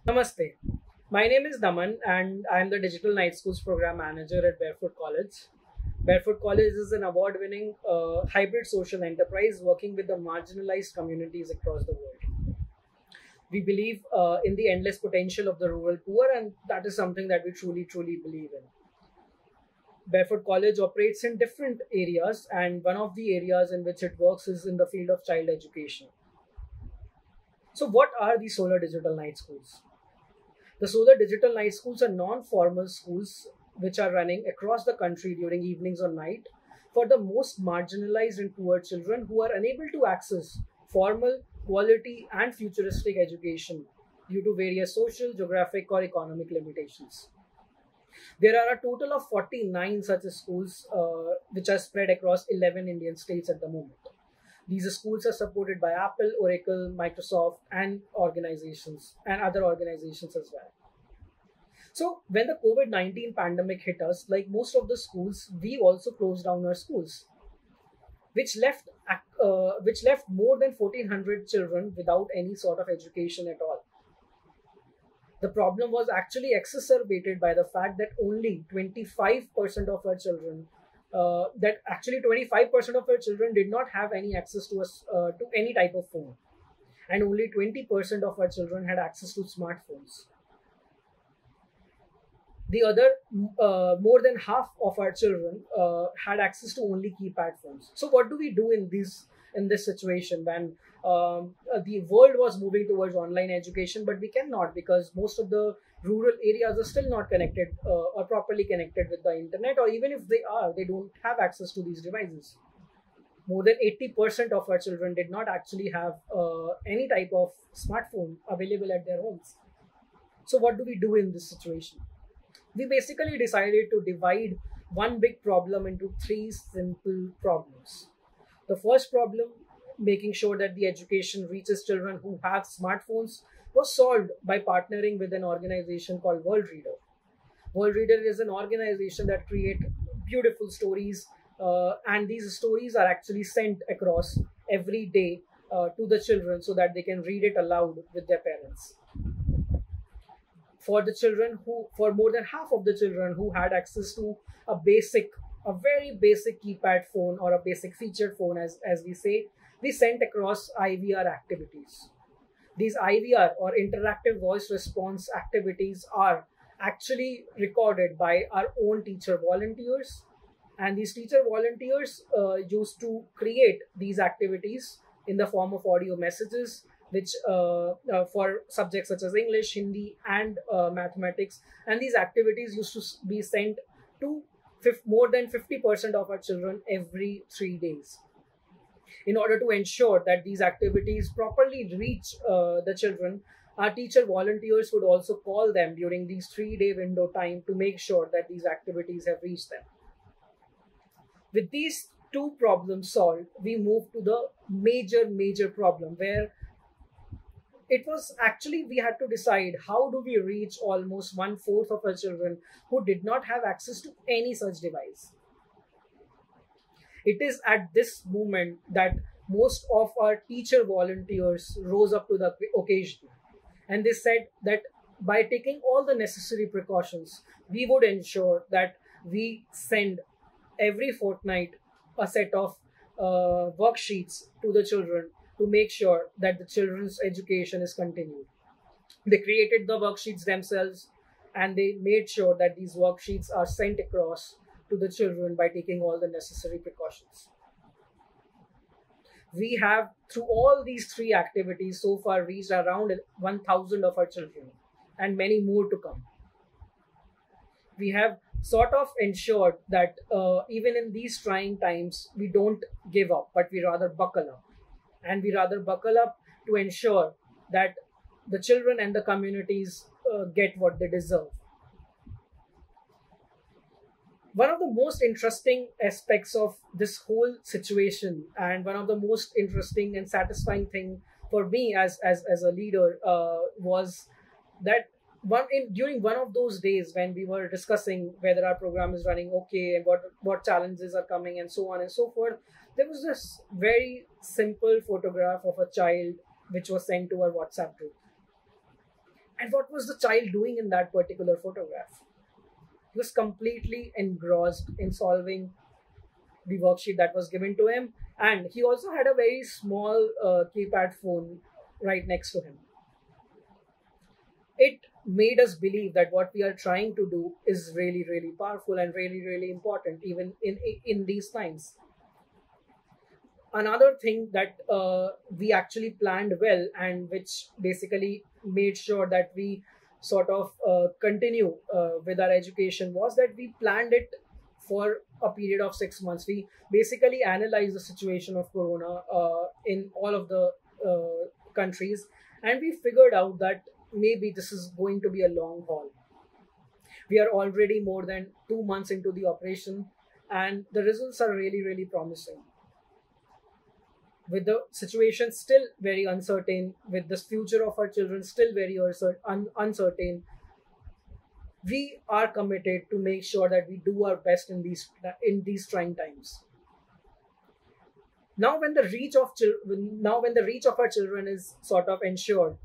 Namaste. My name is Daman and I am the Digital Night Schools Program Manager at Barefoot College. Barefoot College is an award winning hybrid social enterprise working with the marginalized communities across the world. We believe in the endless potential of the rural poor, and that is something that we truly believe in. Barefoot College operates in different areas, and one of the areas in which it works is in the field of child education. So, what are the Solar Digital Night Schools? The Solar Digital Night Schools are non-formal schools which are running across the country during evenings or night for the most marginalized and poor children who are unable to access formal, quality, and futuristic education due to various social, geographic, or economic limitations. There are a total of 49 such schools which are spread across 11 Indian states at the moment. These schools are supported by Apple, Oracle, Microsoft, and organizations and other organizations as well. So when the COVID-19 pandemic hit us, like most of the schools, we also closed down our schools, which left more than 1,400 children without any sort of education at all. The problem was actually exacerbated by the fact that only 25% of our children, that actually 25% of our children did not have any access to us to any type of phone, and only 20% of our children had access to smartphones. The other more than half of our children had access to only keypad phones. So what do we do in this situation when the world was moving towards online education, but we cannot because most of the rural areas are still not connected or properly connected with the internet, or even if they are, they don't have access to these devices. More than 80% of our children did not actually have any type of smartphone available at their homes. So what do we do in this situation? We basically decided to divide one big problem into three simple problems. The first problem, making sure that the education reaches children who have smartphones, was solved by partnering with an organization called Worldreader. Worldreader is an organization that create beautiful stories, and these stories are actually sent across every day to the children so that they can read it aloud with their parents. For more than half of the children who had access to a very basic keypad phone or a basic featured phone, as we say, we sent across IVR activities. These IVR or interactive voice response activities are actually recorded by our own teacher volunteers, and these teacher volunteers used to create these activities in the form of audio messages, which for subjects such as English, Hindi, and mathematics. And these activities used to be sent to more than 50% of our children every 3 days. In order to ensure that these activities properly reach the children, our teacher volunteers would also call them during these 3 day window time to make sure that these activities have reached them. With these two problems solved, we move to the major problem where it was actually we had to decide how do we reach almost one-fourth of our children who did not have access to any such device. It is at this moment that most of our teacher volunteers rose up to the occasion, and they said that by taking all the necessary precautions, we would ensure that we send every fortnight a set of worksheets to the children to make sure that the children's education is continued. They created the worksheets themselves, and they made sure that these worksheets are sent across to the children by taking all the necessary precautions. We have, through all these three activities, so far reached around 1,000 of our children, and many more to come. We have sort of ensured that even in these trying times, we don't give up, but we rather buckle up. And we rather buckle up to ensure that the children and the communities get what they deserve. One of the most interesting aspects of this whole situation, and one of the most interesting and satisfying thing for me as a leader, was that during one of those days when we were discussing whether our program is running okay and what challenges are coming and so on and so forth, there was this very simple photograph of a child which was sent to our WhatsApp group. And what was the child doing in that particular photograph? He was completely engrossed in solving the worksheet that was given to him, and he also had a very small keypad phone right next to him. It made us believe that what we are trying to do is really, really powerful and really, really important, even in these times. Another thing that we actually planned well, and which basically made sure that we sort of continue with our education, was that we planned it for a period of 6 months. We basically analyzed the situation of corona in all of the countries, and we figured out that maybe this is going to be a long haul. We are already more than 2 months into the operation, and the results are really, really promising. With the situation still very uncertain, with the future of our children still very uncertain, we are committed to make sure that we do our best in these trying times. Now, when the reach of our children is sort of ensured,